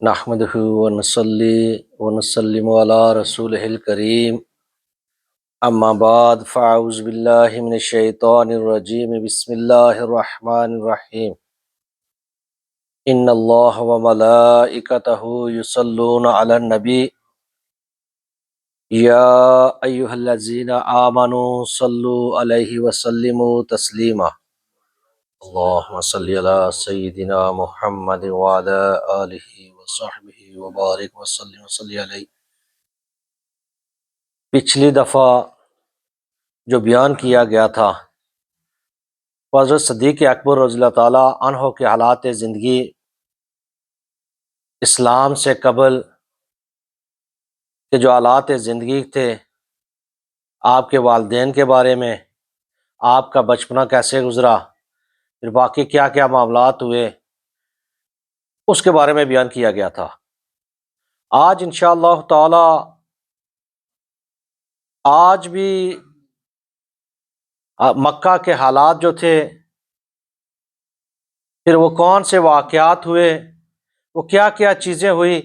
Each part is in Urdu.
نحمدہ ونصلی ونسلم علی رسولہ الکریم اما بعد فاعوذ باللہ من الشیطان الرجیم بسم اللہ الرحمن الرحیم ان اللہ وملائکتہ یصلون علی النبی یا ایہا الذین آمنوا صلوا علیہ وسلموا تسلیما اللہم صلی علی سیدنا محمد وعلی آلہ وصحبہ وبارک وسلم وصلی علیہ۔ پچھلی دفعہ جو بیان کیا گیا تھا حضرت صدیق اکبر رضی اللہ تعالیٰ عنہ کے حالات زندگی اسلام سے قبل کے جو حالات زندگی تھے، آپ کے والدین کے بارے میں، آپ کا بچپنا کیسے گزرا، پھر باقی کیا کیا معاملات ہوئے، اس کے بارے میں بیان کیا گیا تھا۔ آج انشاءاللہ تعالی آج بھی مکہ کے حالات جو تھے، پھر وہ کون سے واقعات ہوئے، وہ کیا کیا چیزیں ہوئی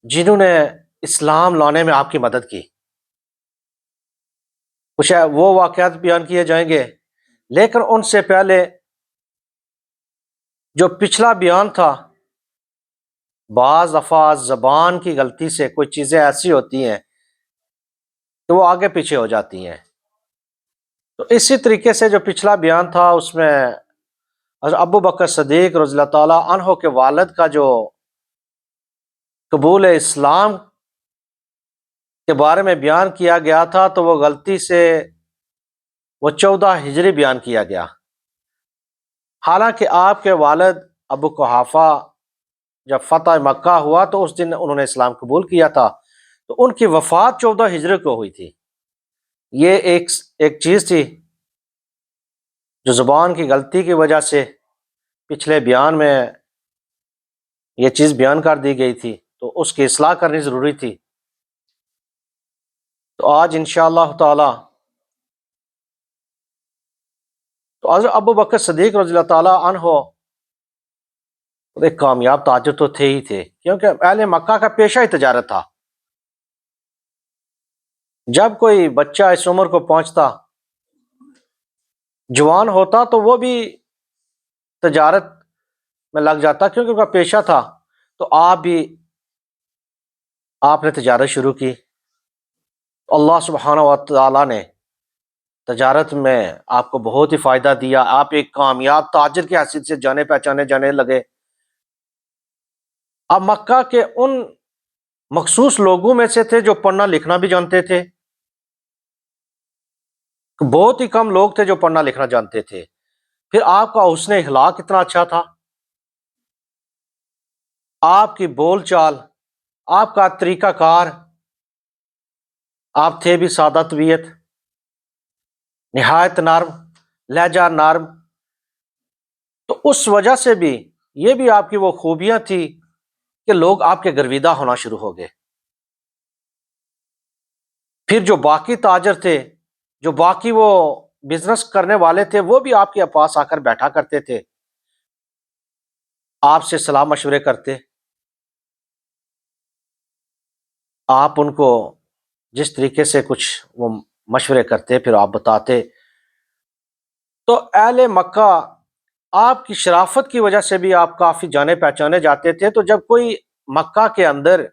جنہوں نے اسلام لانے میں آپ کی مدد کی، کچھ وہ واقعات بیان کیے جائیں گے۔ لیکن ان سے پہلے جو پچھلا بیان تھا، بعض دفعہ زبان کی غلطی سے کوئی چیزیں ایسی ہوتی ہیں کہ وہ آگے پیچھے ہو جاتی ہیں، تو اسی طریقے سے جو پچھلا بیان تھا اس میں حضرت ابو بکر صدیق رضی اللہ تعالیٰ عنہ کے والد کا جو قبول اسلام کے بارے میں بیان کیا گیا تھا، تو وہ غلطی سے وہ 14 ہجری بیان کیا گیا، حالانکہ آپ کے والد ابو قحافہ جب فتح مکہ ہوا تو اس دن انہوں نے اسلام قبول کیا تھا، تو ان کی وفات 14 ہجری کو ہوئی تھی۔ یہ ایک چیز تھی جو زبان کی غلطی کی وجہ سے پچھلے بیان میں یہ چیز بیان کر دی گئی تھی، تو اس کی اصلاح کرنی ضروری تھی۔ تو آج انشاءاللہ تعالی تو حضرت ابو بکر صدیق رضی اللہ تعالیٰ عنہ ایک کامیاب تاجر تو تھے ہی تھے، کیونکہ اہل مکہ کا پیشہ ہی تجارت تھا۔ جب کوئی بچہ اس عمر کو پہنچتا، جوان ہوتا، تو وہ بھی تجارت میں لگ جاتا، کیونکہ ان کا پیشہ تھا۔ تو آپ نے تجارت شروع کی، اللہ سبحانہ و تعالیٰ نے تجارت میں آپ کو بہت ہی فائدہ دیا، آپ ایک کامیاب تاجر کی حیثیت سے جانے پہچانے جانے لگے۔ آپ مکہ کے ان مخصوص لوگوں میں سے تھے جو پڑھنا لکھنا بھی جانتے تھے، بہت ہی کم لوگ تھے جو پڑھنا لکھنا جانتے تھے۔ پھر آپ کا حسن اخلاق اتنا اچھا تھا، آپ کی بول چال، آپ کا طریقہ کار، آپ تھے بھی سادہ طبیعت، نہایت نرم لہجہ، نرم، تو اس وجہ سے بھی یہ بھی آپ کی وہ خوبیاں تھی کہ لوگ آپ کے گرویدہ ہونا شروع ہو گئے۔ پھر جو باقی تاجر تھے، جو باقی وہ بزنس کرنے والے تھے، وہ بھی آپ کے پاس آ کر بیٹھا کرتے تھے، آپ سے صلاح مشورے کرتے، آپ ان کو جس طریقے سے کچھ وہ مشورے کرتے پھر آپ بتاتے۔ تو اہل مکہ آپ کی شرافت کی وجہ سے بھی آپ کافی جانے پہچانے جاتے تھے۔ تو جب کوئی مکہ کے اندر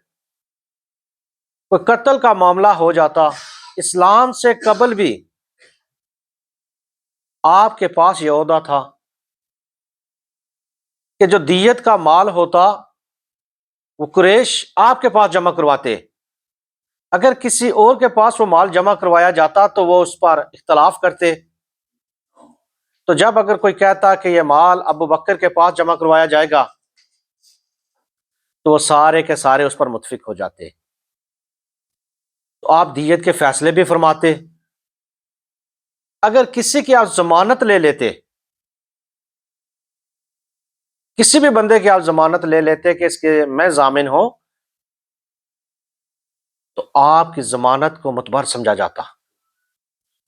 کوئی قتل کا معاملہ ہو جاتا، اسلام سے قبل بھی آپ کے پاس یہ عہدہ تھا کہ جو دیت کا مال ہوتا وہ قریش آپ کے پاس جمع کرواتے، اگر کسی اور کے پاس وہ مال جمع کروایا جاتا تو وہ اس پر اختلاف کرتے۔ تو جب اگر کوئی کہتا کہ یہ مال ابو بکر کے پاس جمع کروایا جائے گا، تو وہ سارے کے سارے اس پر متفق ہو جاتے، تو آپ دیت کے فیصلے بھی فرماتے۔ اگر کسی کی آپ ضمانت لے لیتے، کسی بھی بندے کی آپ ضمانت لے لیتے کہ اس کے میں ضامن ہوں، تو آپ کی ضمانت کو معتبر سمجھا جاتا،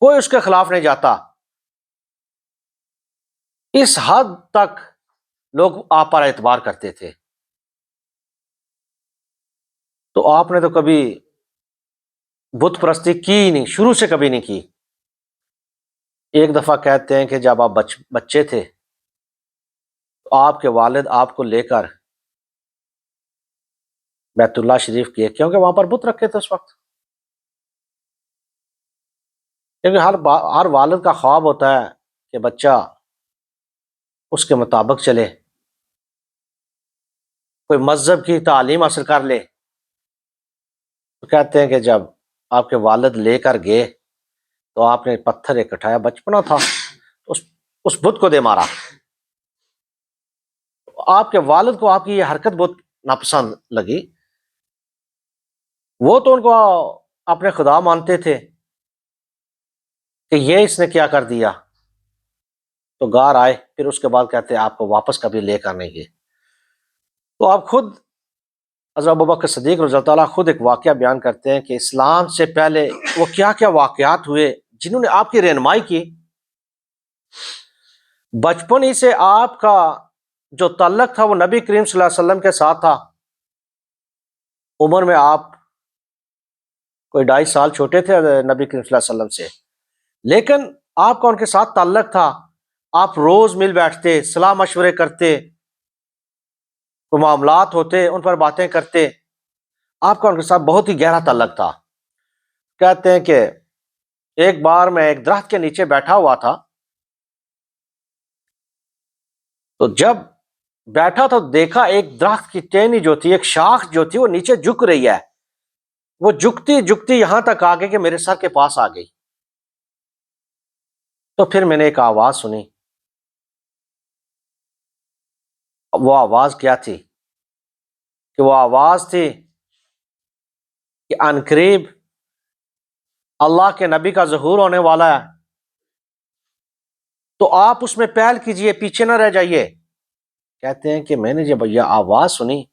کوئی اس کے خلاف نہیں جاتا۔ اس حد تک لوگ آپ پر اعتبار کرتے تھے۔ تو آپ نے تو کبھی بت پرستی کی ہی نہیں، شروع سے کبھی نہیں کی۔ ایک دفعہ کہتے ہیں کہ جب آپ بچے تھے تو آپ کے والد آپ کو لے کر بیت اللہ شریف گئے، کیونکہ وہاں پر بت رکھے تھے اس وقت۔ کیونکہ ہر والد کا خواب ہوتا ہے کہ بچہ اس کے مطابق چلے، کوئی مذہب کی تعلیم حاصل کر لے۔ تو کہتے ہیں کہ جب آپ کے والد لے کر گئے تو آپ نے پتھر ایک اٹھایا، بچپنا تھا، اس بت کو دے مارا۔ آپ کے والد کو آپ کی یہ حرکت بہت ناپسند لگی۔ وہ تو ان کو اپنے خدا مانتے تھے کہ یہ اس نے کیا کر دیا، تو گار آئے، پھر اس کے بعد کہتے ہیں آپ کو واپس کبھی لے کر نہیں گئے۔ تو آپ خود حضرت ابوبکر صدیق رضی اللہ تعالیٰ خود ایک واقعہ بیان کرتے ہیں کہ اسلام سے پہلے وہ کیا کیا واقعات ہوئے جنہوں نے آپ کی رہنمائی کی۔ بچپن ہی سے آپ کا جو تعلق تھا وہ نبی کریم صلی اللہ علیہ وسلم کے ساتھ تھا۔ عمر میں آپ کوئی 2.5 سال چھوٹے تھے نبی کریم صلی اللہ علیہ وسلم سے، لیکن آپ کا ان کے ساتھ تعلق تھا۔ آپ روز مل بیٹھتے، صلاح مشورے کرتے، کوئی معاملات ہوتے ان پر باتیں کرتے، آپ کا ان کے ساتھ بہت ہی گہرا تعلق تھا۔ کہتے ہیں کہ ایک بار میں ایک درخت کے نیچے بیٹھا ہوا تھا، تو جب بیٹھا تو دیکھا ایک درخت کی ٹہنی جو تھی، ایک شاخ جو تھی وہ نیچے جھک رہی ہے، وہ جھکتی جھکتی یہاں تک آ گئی کہ میرے سر کے پاس آ گئی۔ تو پھر میں نے ایک آواز سنی۔ وہ آواز کیا تھی؟ کہ وہ آواز تھی کہ عنقریب اللہ کے نبی کا ظہور ہونے والا ہے، تو آپ اس میں پہل کیجئے، پیچھے نہ رہ جائیے۔ کہتے ہیں کہ میں نے جب یہ آواز سنی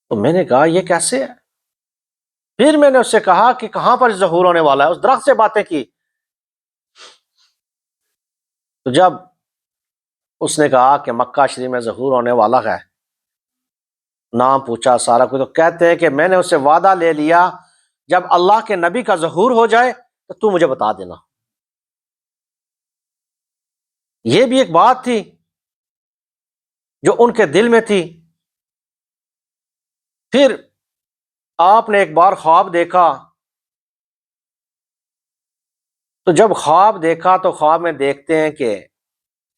تو میں نے کہا یہ کیسے ہے؟ پھر میں نے اس سے کہا کہ کہاں پر ظہور ہونے والا ہے، اس درخت سے باتیں کی۔ تو جب اس نے کہا کہ مکہ شریف میں ظہور ہونے والا ہے، نام پوچھا سارا کچھ، تو کہتے ہیں کہ میں نے اس سے وعدہ لے لیا جب اللہ کے نبی کا ظہور ہو جائے تو مجھے بتا دینا۔ یہ بھی ایک بات تھی جو ان کے دل میں تھی۔ پھر آپ نے ایک بار خواب دیکھا، تو جب خواب دیکھا تو خواب میں دیکھتے ہیں کہ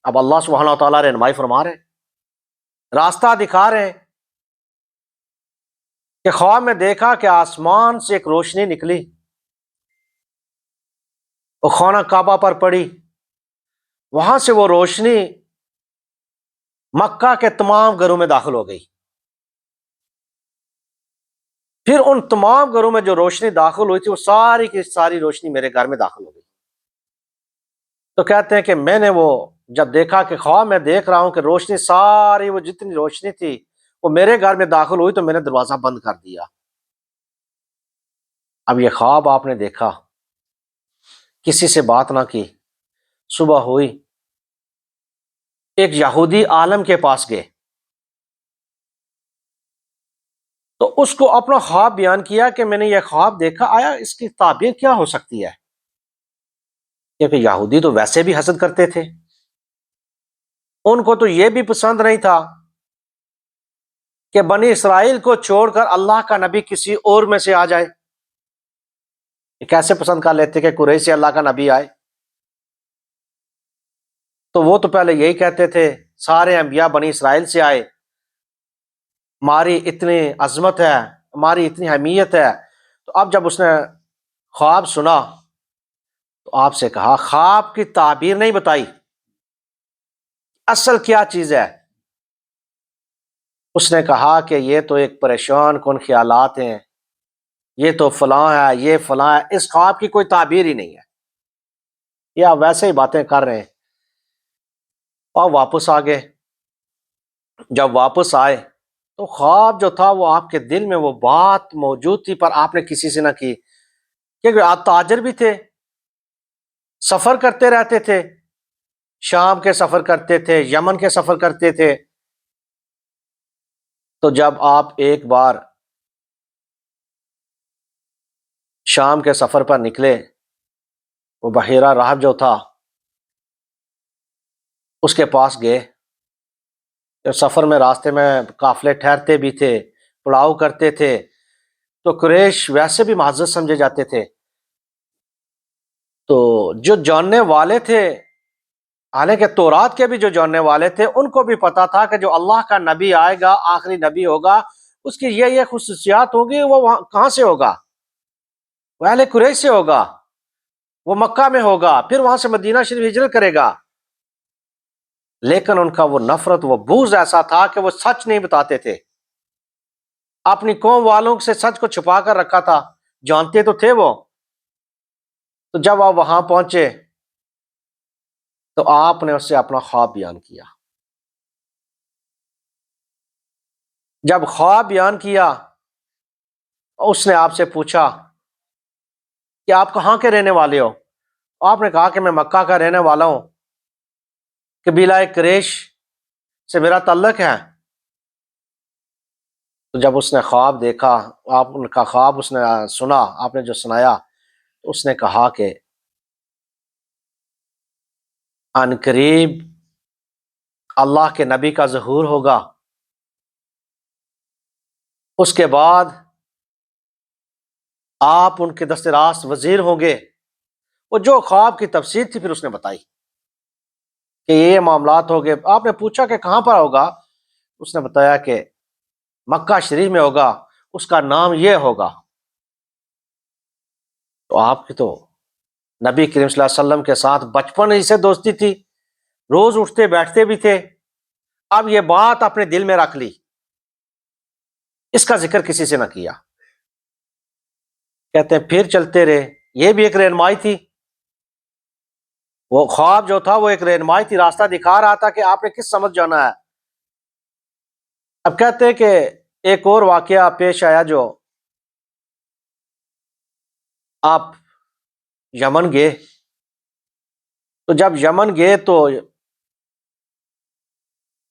اب اللہ سبحانہ و تعالیٰ رہنمائی فرما رہے ہیں، راستہ دکھا رہے ہیں، کہ خواب میں دیکھا کہ آسمان سے ایک روشنی نکلی، وہ خانہ کعبہ پر پڑی، وہاں سے وہ روشنی مکہ کے تمام گھروں میں داخل ہو گئی۔ پھر ان تمام گھروں میں جو روشنی داخل ہوئی تھی وہ ساری کی ساری روشنی میرے گھر میں داخل ہو گئی۔ تو کہتے ہیں کہ میں نے وہ جب دیکھا کہ خواب میں دیکھ رہا ہوں کہ روشنی ساری، وہ جتنی روشنی تھی وہ میرے گھر میں داخل ہوئی، تو میں نے دروازہ بند کر دیا۔ اب یہ خواب آپ نے دیکھا، کسی سے بات نہ کی، صبح ہوئی ایک یہودی عالم کے پاس گئے، تو اس کو اپنا خواب بیان کیا کہ میں نے یہ خواب دیکھا، آیا اس کی تعبیر کیا ہو سکتی ہے؟ کیونکہ یہودی تو ویسے بھی حسد کرتے تھے، ان کو تو یہ بھی پسند نہیں تھا کہ بنی اسرائیل کو چھوڑ کر اللہ کا نبی کسی اور میں سے آ جائے۔ یہ کیسے پسند کر لیتے کہ قریش سے اللہ کا نبی آئے؟ تو وہ تو پہلے یہی کہتے تھے سارے انبیاء بنی اسرائیل سے آئے، ہماری اتنی عظمت ہے، ہماری اتنی اہمیت ہے۔ تو اب جب اس نے خواب سنا تو آپ سے کہا، خواب کی تعبیر نہیں بتائی، اصل کیا چیز ہے؟ اس نے کہا کہ یہ تو ایک پریشان کن خیالات ہیں، یہ تو فلاں ہے، یہ فلاں ہے، اس خواب کی کوئی تعبیر ہی نہیں ہے، یہ آپ ویسے ہی باتیں کر رہے ہیں۔ اور واپس آ گئے۔ جب واپس آئے تو خواب جو تھا وہ آپ کے دل میں وہ بات موجود تھی، پر آپ نے کسی سے نہ کی، کیونکہ آپ تاجر بھی تھے، سفر کرتے رہتے تھے، شام کے سفر کرتے تھے، یمن کے سفر کرتے تھے، تو جب آپ ایک بار شام کے سفر پر نکلے، وہ بحیرہ راہب جو تھا اس کے پاس گئے، سفر میں راستے میں قافلے ٹھہرتے بھی تھے، پڑاؤ کرتے تھے، تو قریش ویسے بھی معزز سمجھے جاتے تھے، تو جو جاننے والے تھے، حالانکہ تورات کے بھی جو جاننے والے تھے، ان کو بھی پتا تھا کہ جو اللہ کا نبی آئے گا، آخری نبی ہوگا، اس کی یہ خصوصیات ہوگی، وہ وہاں کہاں سے ہوگا؟ وہ اہل قریش سے ہوگا، وہ مکہ میں ہوگا، پھر وہاں سے مدینہ شریف ہجرت کرے گا۔ لیکن ان کا وہ نفرت، وہ بغض ایسا تھا کہ وہ سچ نہیں بتاتے تھے، اپنی قوم والوں سے سچ کو چھپا کر رکھا تھا، جانتے تو تھے وہ۔ تو جب آپ وہاں پہنچے تو آپ نے اس سے اپنا خواب بیان کیا۔ جب خواب بیان کیا، اس نے آپ سے پوچھا کہ آپ کہاں کے رہنے والے ہو؟ آپ نے کہا کہ میں مکہ کا رہنے والا ہوں، قبیلہ قریش سے میرا تعلق ہے۔ تو جب اس نے خواب دیکھا، آپ ان کا خواب اس نے سنا، آپ نے جو سنایا، تو اس نے کہا کہ ان قریب اللہ کے نبی کا ظہور ہوگا، اس کے بعد آپ ان کے دست راست وزیر ہوں گے۔ وہ جو خواب کی تفسیر تھی پھر اس نے بتائی کہ یہ معاملات ہو گئے۔ آپ نے پوچھا کہ کہاں پر ہوگا؟ اس نے بتایا کہ مکہ شریف میں ہوگا، اس کا نام یہ ہوگا۔ تو آپ کی تو نبی کریم صلی اللہ علیہ وسلم کے ساتھ بچپن ہی سے دوستی تھی، روز اٹھتے بیٹھتے بھی تھے، اب یہ بات اپنے دل میں رکھ لی، اس کا ذکر کسی سے نہ کیا۔ کہتے ہیں پھر چلتے رہے، یہ بھی ایک رہنمائی تھی، وہ خواب جو تھا وہ ایک رہنمائی تھی، راستہ دکھا رہا تھا کہ آپ نے کس سمت جانا ہے۔ اب کہتے ہیں کہ ایک اور واقعہ پیش آیا، جو آپ یمن گئے، تو جب یمن گئے تو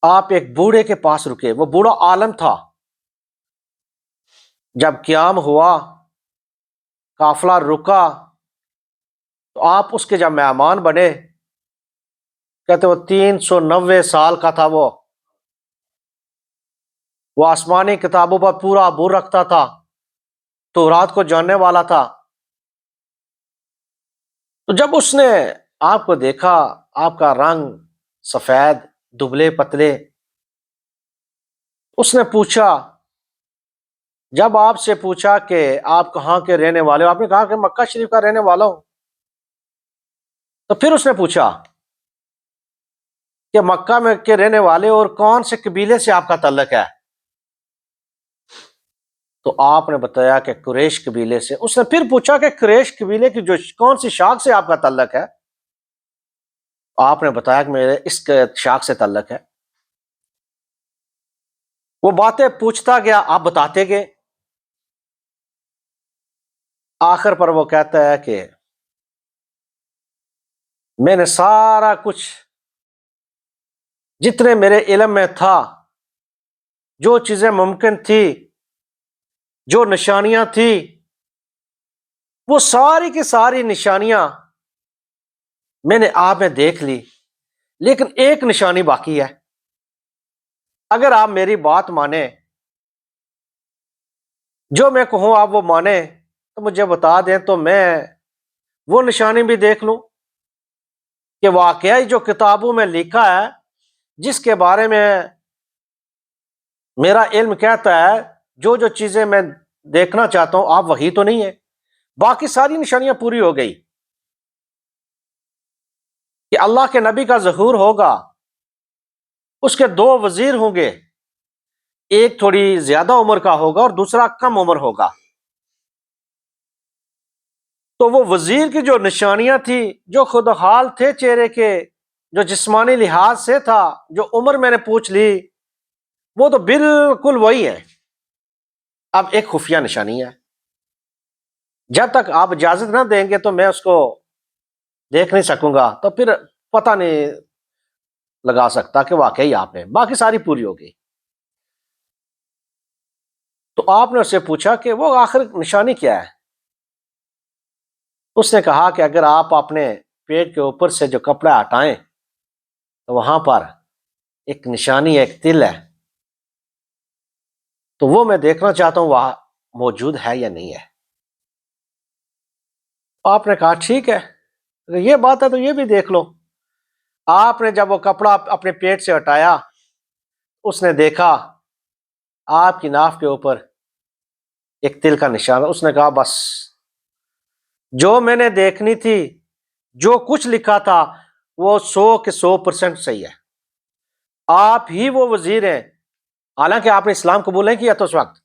آپ ایک بوڑھے کے پاس رکے، وہ بوڑھا عالم تھا۔ جب قیام ہوا، قافلہ رکا، تو آپ اس کے جب مہمان بنے، کہتے وہ 390 سال کا تھا، وہ آسمانی کتابوں پر پورا عبور رکھتا تھا، تورات کو جاننے والا تھا۔ تو جب اس نے آپ کو دیکھا، آپ کا رنگ سفید، دبلے پتلے، اس نے پوچھا، جب آپ سے پوچھا کہ آپ کہاں کے رہنے والے ہو، آپ نے کہا کہ مکہ شریف کا رہنے والا ہوں۔ تو پھر اس نے پوچھا کہ مکہ میں کے رہنے والے اور کون سے قبیلے سے آپ کا تعلق ہے؟ تو آپ نے بتایا کہ قریش قبیلے سے۔ اس نے پھر پوچھا کہ قریش قبیلے کی جو کون سی شاخ سے آپ کا تعلق ہے؟ آپ نے بتایا کہ میرے اس شاخ سے تعلق ہے۔ وہ باتیں پوچھتا گیا، آپ بتاتے گئے، آخر پر وہ کہتا ہے کہ میں نے سارا کچھ جتنے میرے علم میں تھا، جو چیزیں ممکن تھی، جو نشانیاں تھی، وہ ساری کی ساری نشانیاں میں نے آپ میں دیکھ لی، لیکن ایک نشانی باقی ہے۔ اگر آپ میری بات مانیں، جو میں کہوں آپ وہ مانیں، تو مجھے بتا دیں تو میں وہ نشانی بھی دیکھ لوں کہ واقعی جو کتابوں میں لکھا ہے، جس کے بارے میں میرا علم کہتا ہے، جو جو چیزیں میں دیکھنا چاہتا ہوں، آپ وہی تو نہیں ہے۔ باقی ساری نشانیاں پوری ہو گئی کہ اللہ کے نبی کا ظہور ہوگا، اس کے دو وزیر ہوں گے، ایک تھوڑی زیادہ عمر کا ہوگا اور دوسرا کم عمر ہوگا۔ تو وہ وزیر کی جو نشانیاں تھی، جو خود حال تھے چہرے کے، جو جسمانی لحاظ سے تھا، جو عمر میں نے پوچھ لی، وہ تو بالکل وہی ہے۔ اب ایک خفیہ نشانی ہے، جب تک آپ اجازت نہ دیں گے تو میں اس کو دیکھ نہیں سکوں گا، تو پھر پتہ نہیں لگا سکتا کہ واقعی آپ ہیں۔ باقی ساری پوری ہو گئی۔ تو آپ نے اس سے پوچھا کہ وہ آخر نشانی کیا ہے؟ اس نے کہا کہ اگر آپ اپنے پیٹ کے اوپر سے جو کپڑا ہٹائیں تو وہاں پر ایک نشانی ہے، ایک تل ہے، تو وہ میں دیکھنا چاہتا ہوں وہاں موجود ہے یا نہیں ہے۔ آپ نے کہا ٹھیک ہے، اگر یہ بات ہے تو یہ بھی دیکھ لو۔ آپ نے جب وہ کپڑا اپنے پیٹ سے ہٹایا، اس نے دیکھا آپ کی ناف کے اوپر ایک تل کا نشان۔ اس نے کہا بس جو میں نے دیکھنی تھی، جو کچھ لکھا تھا، وہ 100% صحیح ہے۔ آپ ہی وہ وزیر ہیں، حالانکہ آپ نے اسلام قبول نہیں کیا تو اس وقت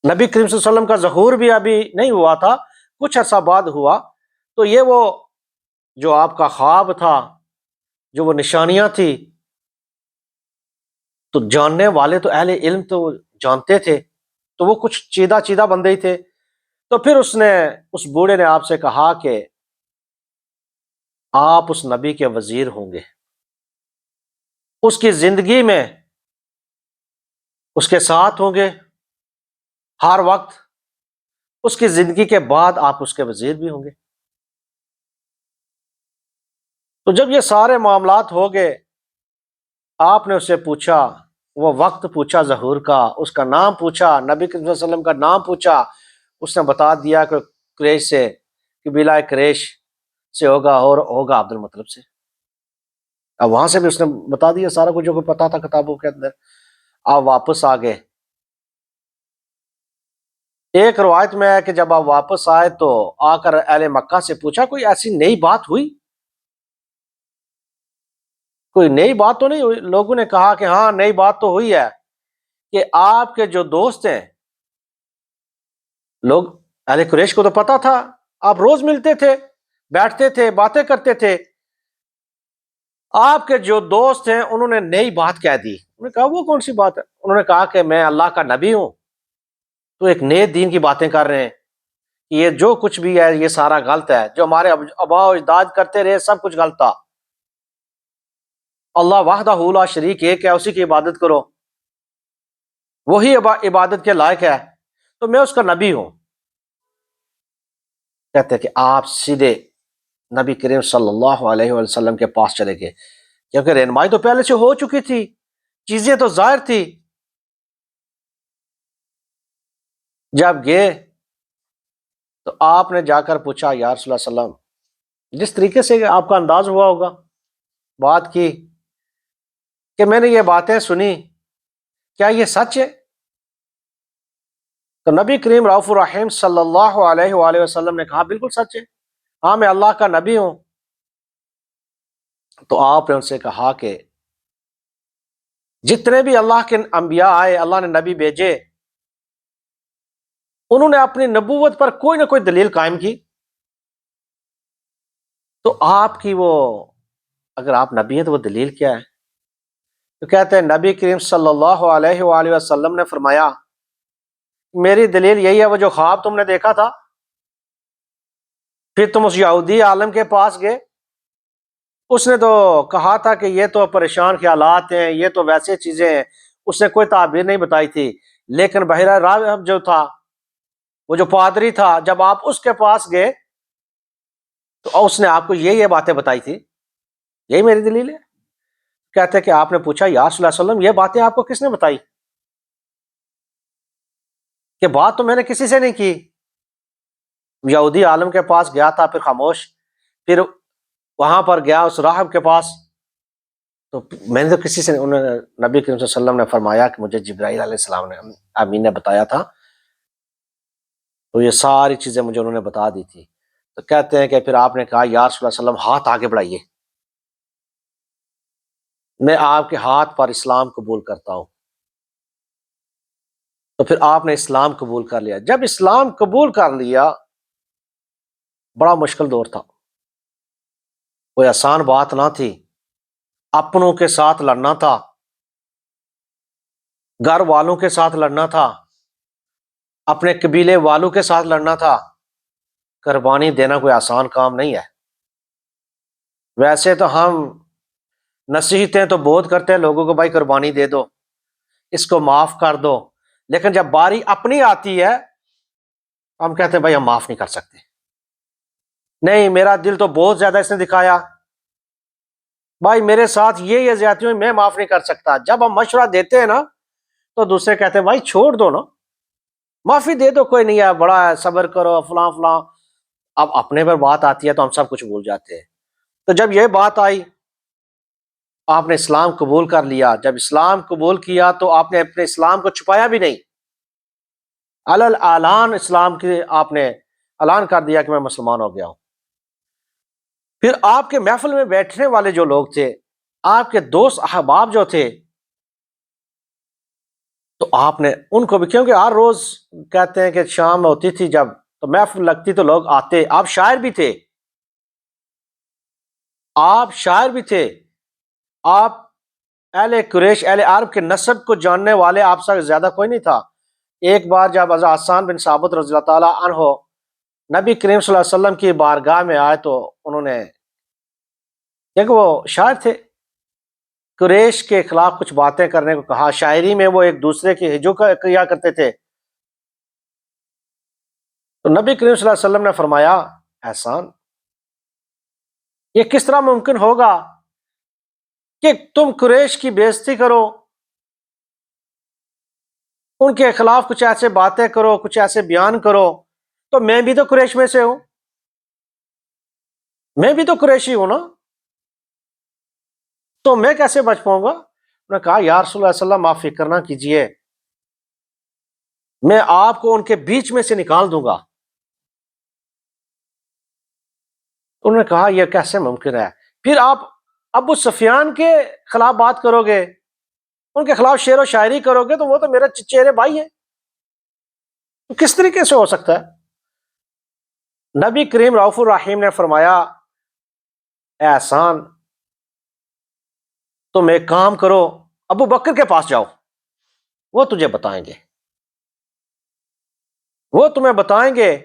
نبی کریم صلی اللہ علیہ وسلم کا ظہور بھی ابھی نہیں ہوا تھا، کچھ عرصہ بعد ہوا۔ تو یہ وہ جو آپ کا خواب تھا، جو وہ نشانیاں تھی، تو جاننے والے تو اہل علم تو جانتے تھے، تو وہ کچھ چیدہ چیدہ بندے ہی تھے۔ تو پھر اس بوڑھے نے آپ سے کہا کہ آپ اس نبی کے وزیر ہوں گے، اس کی زندگی میں اس کے ساتھ ہوں گے ہر وقت، اس کی زندگی کے بعد آپ اس کے وزیر بھی ہوں گے۔ تو جب یہ سارے معاملات ہو گئے، آپ نے اس سے پوچھا، وہ وقت پوچھا ظہور کا، اس کا نام پوچھا، نبی کریم صلی اللہ علیہ وسلم کا نام پوچھا، اس نے بتا دیا کہ قریش سے، قبیلہ قریش سے ہوگا، اور ہوگا عبد المطلب سے۔ اب وہاں سے بھی اس نے بتا دیا سارا کچھ جو کو پتا تھا کتابوں کے اندر۔ آپ واپس آ گئے۔ ایک روایت میں ہے کہ جب آپ واپس آئے تو آ کر اہل مکہ سے پوچھا کوئی ایسی نئی بات ہوئی، کوئی نئی بات تو نہیں ہوئی؟ لوگوں نے کہا کہ ہاں نئی بات تو ہوئی ہے کہ آپ کے جو دوست ہیں، لوگ اہل قریش کو تو پتا تھا، آپ روز ملتے تھے، بیٹھتے تھے، باتیں کرتے تھے، آپ کے جو دوست ہیں انہوں نے نئی بات کہہ دی۔ انہوں نے کہا وہ کون سی بات ہے؟ انہوں نے کہا کہ میں اللہ کا نبی ہوں، تو ایک نئے دین کی باتیں کر رہے ہیں، یہ جو کچھ بھی ہے یہ سارا غلط ہے، جو ہمارے آباء و اجداد کرتے رہے سب کچھ غلط تھا، اللہ وحدہ لا شریک ایک ہے، اسی کی عبادت کرو، وہی عبادت کے لائق ہے، تو میں اس کا نبی ہوں۔ کہتے ہیں کہ آپ سیدھے نبی کریم صلی اللہ علیہ وسلم کے پاس چلے گئے، کیونکہ رہنمائی تو پہلے سے ہو چکی تھی، چیزیں تو ظاہر تھی۔ جب گئے تو آپ نے جا کر پوچھا یا رسول اللہ صلی اللہ علیہ وسلم، جس طریقے سے آپ کا انداز ہوا ہوگا، بات کی کہ میں نے یہ باتیں سنی، کیا یہ سچ ہے؟ تو نبی کریم رؤوف الرحیم صلی اللہ علیہ وآلہ وسلم نے کہا بالکل سچ ہے، ہاں میں اللہ کا نبی ہوں۔ تو آپ نے ان سے کہا کہ جتنے بھی اللہ کے انبیاء آئے، اللہ نے نبی بھیجے، انہوں نے اپنی نبوت پر کوئی نہ کوئی دلیل قائم کی، تو آپ کی وہ، اگر آپ نبی ہیں تو وہ دلیل کیا ہے؟ تو کہتے ہیں نبی کریم صلی اللہ علیہ وآلہ وسلم نے فرمایا میری دلیل یہی ہے، وہ جو خواب تم نے دیکھا تھا، پھر تم اس یہودی عالم کے پاس گئے، اس نے تو کہا تھا کہ یہ تو پریشان خیالات ہیں، یہ تو ویسے چیزیں ہیں، اس نے کوئی تعبیر نہیں بتائی تھی، لیکن بحیرہ راہب جو تھا، وہ جو پادری تھا، جب آپ اس کے پاس گئے تو اس نے آپ کو یہ باتیں بتائی تھی، یہی میری دلیل ہے۔ کہتے ہیں کہ آپ نے پوچھا یا رسول اللہ صلی اللہ علیہ وسلم یہ باتیں آپ کو کس نے بتائی؟ کہ بات تو میں نے کسی سے نہیں کی، یہودی عالم کے پاس گیا تھا، پھر خاموش، پھر وہاں پر گیا اس راہب کے پاس، تو میں نے تو کسی سے، انہوں نے نبی کریم صلی اللہ علیہ وسلم نے فرمایا کہ مجھے جبرائیل علیہ السلام نے، امین نے بتایا تھا، تو یہ ساری چیزیں مجھے انہوں نے بتا دی تھی۔ تو کہتے ہیں کہ پھر آپ نے کہا یا رسول اللہ صلی اللہ علیہ وسلم ہاتھ آگے بڑھائیے، میں آپ کے ہاتھ پر اسلام قبول کرتا ہوں۔ تو پھر آپ نے اسلام قبول کر لیا۔ جب اسلام قبول کر لیا، بڑا مشکل دور تھا، کوئی آسان بات نہ تھی، اپنوں کے ساتھ لڑنا تھا، گھر والوں کے ساتھ لڑنا تھا، اپنے قبیلے والوں کے ساتھ لڑنا تھا، قربانی دینا کوئی آسان کام نہیں ہے۔ ویسے تو ہم نصیحتیں تو بہت کرتے ہیں لوگوں کو، بھائی قربانی دے دو، اس کو معاف کر دو، لیکن جب باری اپنی آتی ہے ہم کہتے ہیں بھائی ہم معاف نہیں کر سکتے، نہیں میرا دل تو بہت زیادہ اس نے دکھایا، بھائی میرے ساتھ یہ زیادتی ہوئی، میں معاف نہیں کر سکتا۔ جب ہم مشورہ دیتے ہیں نا تو دوسرے کہتے ہیں بھائی چھوڑ دو نا، معافی دے دو، کوئی نہیں ہے، بڑا ہے، صبر کرو، فلاں فلاں۔ اب اپنے پر بات آتی ہے تو ہم سب کچھ بھول جاتے ہیں۔ تو جب یہ بات آئی، آپ نے اسلام قبول کر لیا، جب اسلام قبول کیا تو آپ نے اپنے اسلام کو چھپایا بھی نہیں، علل اعلان اسلام کے آپ نے اعلان کر دیا کہ میں مسلمان ہو گیا ہوں۔ پھر آپ کے محفل میں بیٹھنے والے جو لوگ تھے، آپ کے دوست احباب جو تھے، تو آپ نے ان کو بھی، کیونکہ ہر روز کہتے ہیں کہ شام ہوتی تھی جب تو محفل لگتی تو لوگ آتے، آپ شاعر بھی تھے، آپ شاعر بھی تھے، آپ اہل قریش اہل عرب کے نسب کو جاننے والے آپ سے زیادہ کوئی نہیں تھا۔ ایک بار جب حضرت حسان بن ثابت رضی اللہ تعالیٰ عنہ نبی کریم صلی اللہ علیہ وسلم کی بارگاہ میں آئے تو انہوں نے، کیونکہ وہ شاعر تھے، قریش کے خلاف کچھ باتیں کرنے کو کہا، شاعری میں وہ ایک دوسرے کی ہجو کیا کرتے تھے۔ تو نبی کریم صلی اللہ علیہ وسلم نے فرمایا احسان، یہ کس طرح ممکن ہوگا کہ تم قریش کی بے عزتی کرو، ان کے خلاف کچھ ایسے باتیں کرو، کچھ ایسے بیان کرو، تو میں بھی تو قریش میں سے ہوں، میں بھی تو قریشی ہوں نا، تو میں کیسے بچ پاؤں گا؟ انہوں نے کہا یا رسول اللہ صلی اللہ علیہ وسلم آپ فکر نہ کیجئے، میں آپ کو ان کے بیچ میں سے نکال دوں گا۔ انہوں نے کہا یہ کیسے ممکن ہے؟ پھر آپ ابو سفیان کے خلاف بات کرو گے، ان کے خلاف شعر و شاعری کرو گے، تو وہ تو میرے چچیرے بھائی ہیں، تو کس طریقے سے ہو سکتا ہے؟ نبی کریم رؤوف الرحیم نے فرمایا اے احسان، تم ایک کام کرو، ابو بکر کے پاس جاؤ، وہ تجھے بتائیں گے، وہ تمہیں بتائیں گے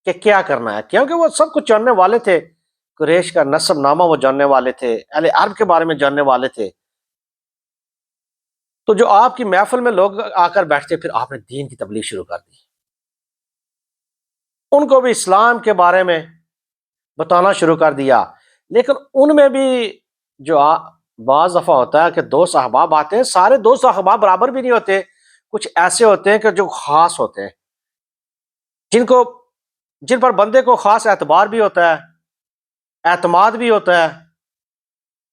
کہ کیا کرنا ہے، کیونکہ وہ سب کچھ جاننے والے تھے، قریش کا نسب نامہ وہ جاننے والے تھے، اہل عرب کے بارے میں جاننے والے تھے۔ تو جو آپ کی محفل میں لوگ آ کر بیٹھتے، پھر آپ نے دین کی تبلیغ شروع کر دی، ان کو بھی اسلام کے بارے میں بتانا شروع کر دیا۔ لیکن ان میں بھی جو بعض دفعہ ہوتا ہے کہ دوست احباب آتے ہیں، سارے دوست احباب برابر بھی نہیں ہوتے، کچھ ایسے ہوتے ہیں کہ جو خاص ہوتے ہیں، جن پر بندے کو خاص اعتبار بھی ہوتا ہے، اعتماد بھی ہوتا ہے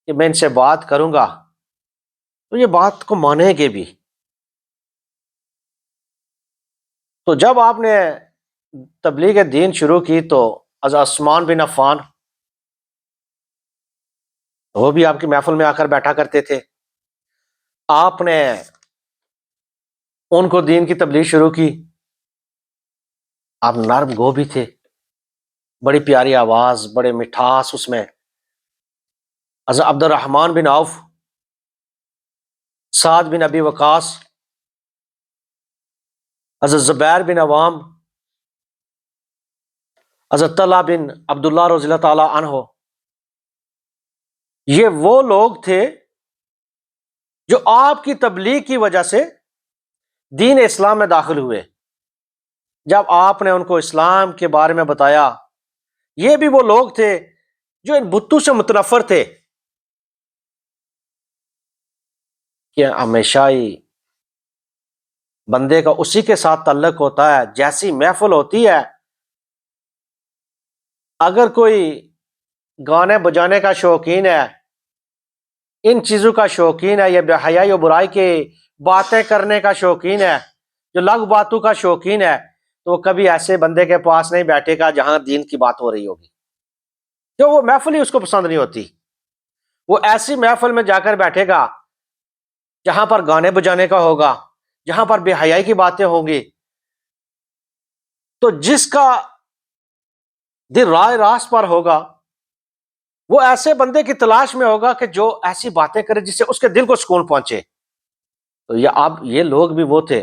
کہ میں ان سے بات کروں گا تو یہ بات کو مانیں گے بھی۔ تو جب آپ نے تبلیغ دین شروع کی تو حضرت عثمان بن عفان وہ بھی آپ کی محفل میں آ کر بیٹھا کرتے تھے، آپ نے ان کو دین کی تبلیغ شروع کی، آپ نرم گو بھی تھے، بڑی پیاری آواز، بڑے مٹھاس اس میں۔ حضرت عبد الرحمن بن عوف، سعد بن ابی وقاص، حضرت زبیر بن عوام، حضرت طلحہ بن عبداللہ رضی اللہ تعالی عنہ، یہ وہ لوگ تھے جو آپ کی تبلیغ کی وجہ سے دین اسلام میں داخل ہوئے۔ جب آپ نے ان کو اسلام کے بارے میں بتایا، یہ بھی وہ لوگ تھے جو ان بتوں سے متنفر تھے کہ ہمیشہ ہی بندے کا اسی کے ساتھ تعلق ہوتا ہے، جیسی محفل ہوتی ہے، اگر کوئی گانے بجانے کا شوقین ہے، ان چیزوں کا شوقین ہے، یا بے حیائی و برائی کی باتیں کرنے کا شوقین ہے، جو لغو باتوں کا شوقین ہے، تو وہ کبھی ایسے بندے کے پاس نہیں بیٹھے گا جہاں دین کی بات ہو رہی ہوگی، جو وہ محفل ہی اس کو پسند نہیں ہوتی۔ وہ ایسی محفل میں جا کر بیٹھے گا جہاں پر گانے بجانے کا ہوگا، جہاں پر بے حیائی کی باتیں ہوں گی، تو جس کا دل رائے راست پر ہوگا وہ ایسے بندے کی تلاش میں ہوگا کہ جو ایسی باتیں کرے جس سے اس کے دل کو سکون پہنچے۔ تو یہ لوگ بھی وہ تھے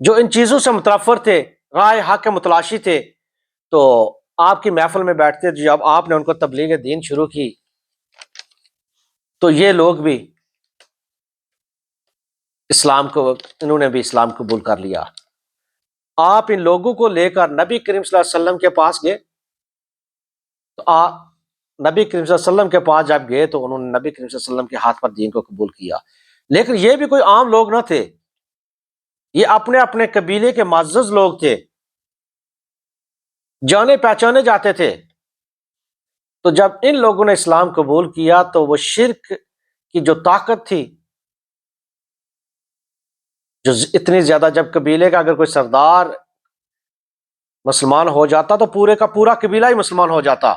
جو ان چیزوں سے متنفر تھے، رائے حق کے متلاشی تھے۔ تو آپ کی محفل میں بیٹھتے، جب آپ نے ان کو تبلیغ دین شروع کی تو یہ لوگ بھی اسلام کو، انہوں نے بھی اسلام قبول کر لیا۔ آپ ان لوگوں کو لے کر نبی کریم صلی اللہ علیہ وسلم کے پاس گئے، تو نبی کریم صلی اللہ علیہ وسلم کے پاس جب گئے تو انہوں نے نبی کریم صلی اللہ علیہ وسلم کے ہاتھ پر دین کو قبول کیا۔ لیکن یہ بھی کوئی عام لوگ نہ تھے، یہ اپنے اپنے قبیلے کے معزز لوگ تھے، جانے پہچانے جاتے تھے۔ تو جب ان لوگوں نے اسلام قبول کیا تو وہ شرک کی جو طاقت تھی، جو اتنی زیادہ، جب قبیلے کا اگر کوئی سردار مسلمان ہو جاتا تو پورے کا پورا قبیلہ ہی مسلمان ہو جاتا،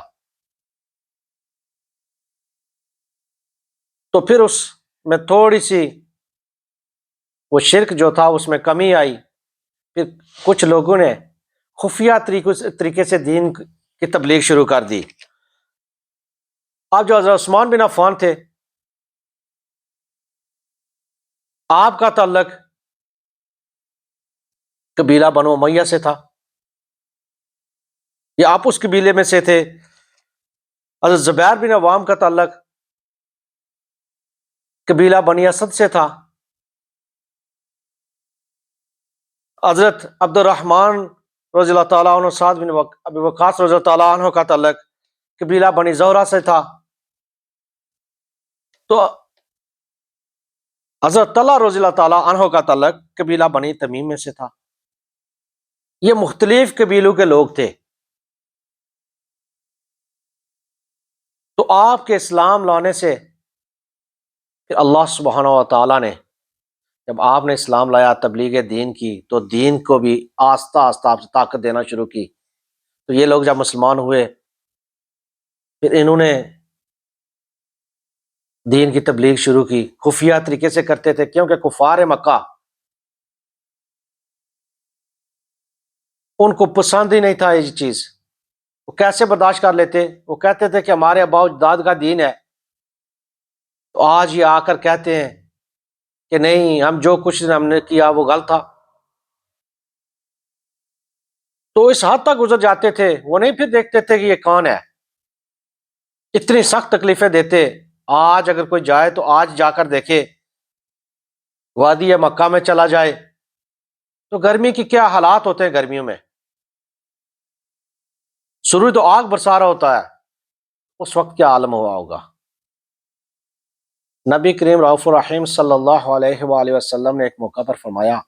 تو پھر اس میں تھوڑی سی وہ شرک جو تھا اس میں کمی آئی۔ پھر کچھ لوگوں نے خفیہ طریقے سے دین کی تبلیغ شروع کر دی۔ اب جو حضرت عثمان بن عفان تھے، آپ کا تعلق قبیلہ بنو امیہ سے تھا، یا آپ اس قبیلے میں سے تھے۔ حضرت زبیر بن عوام کا تعلق قبیلہ بنی اسد سے تھا۔ حضرت عبد الرحمن رضی اللہ تعالیٰ عنہ، سعد بن ابی وقاص رضی اللہ تعالیٰ عنہ کا تعلق قبیلہ بنی زہرہ سے تھا۔ تو حضرت طلحہ رضی اللہ تعالیٰ عنہ کا تعلق قبیلہ بنی تمیم میں سے تھا۔ یہ مختلف قبیلوں کے لوگ تھے۔ تو آپ کے اسلام لانے سے پھر اللہ سبحانہ و تعالیٰ نے، جب آپ نے اسلام لایا، تبلیغ دین کی، تو دین کو بھی آہستہ آہستہ آپ سے طاقت دینا شروع کی۔ تو یہ لوگ جب مسلمان ہوئے، پھر انہوں نے دین کی تبلیغ شروع کی، خفیہ طریقے سے کرتے تھے، کیونکہ کفار مکہ ان کو پسند ہی نہیں تھا یہ چیز۔ وہ کیسے برداشت کر لیتے؟ وہ کہتے تھے کہ ہمارے آباء و اجداد کا دین ہے، تو آج یہ آ کر کہتے ہیں کہ نہیں، ہم جو کچھ ہم نے کیا وہ غلط تھا۔ تو اس حد تک گزر جاتے تھے، وہ نہیں پھر دیکھتے تھے کہ یہ کون ہے، اتنی سخت تکلیفیں دیتے۔ آج اگر کوئی جائے تو آج جا کر دیکھے، وادی مکہ میں چلا جائے تو گرمی کی کیا حالات ہوتے ہیں۔ گرمیوں میں سورج تو آگ برسا رہا ہوتا ہے، اس وقت کیا عالم ہوا ہوگا۔ نبی کریم رؤوف الرحیم صلی اللہ علیہ وآلہ وسلم نے ایک موقع پر فرمایا،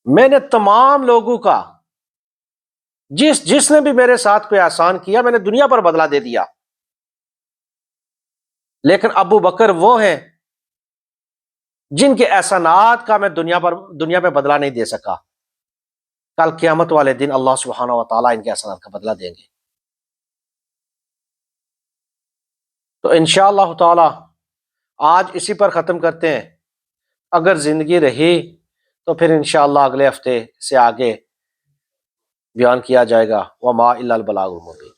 میں نے تمام لوگوں کا، جس نے بھی میرے ساتھ کوئی احسان کیا، میں نے دنیا پر بدلہ دے دیا، لیکن ابو بکر وہ ہیں جن کے احسانات کا میں دنیا میں بدلہ نہیں دے سکا، کل قیامت والے دن اللہ سبحانہ و تعالیٰ ان کے احسانات کا بدلہ دیں گے۔ تو انشاءاللہ تعالی آج اسی پر ختم کرتے ہیں، اگر زندگی رہی تو پھر انشاءاللہ اگلے ہفتے سے آگے بیان کیا جائے گا۔ وما الا البلاغ المبین۔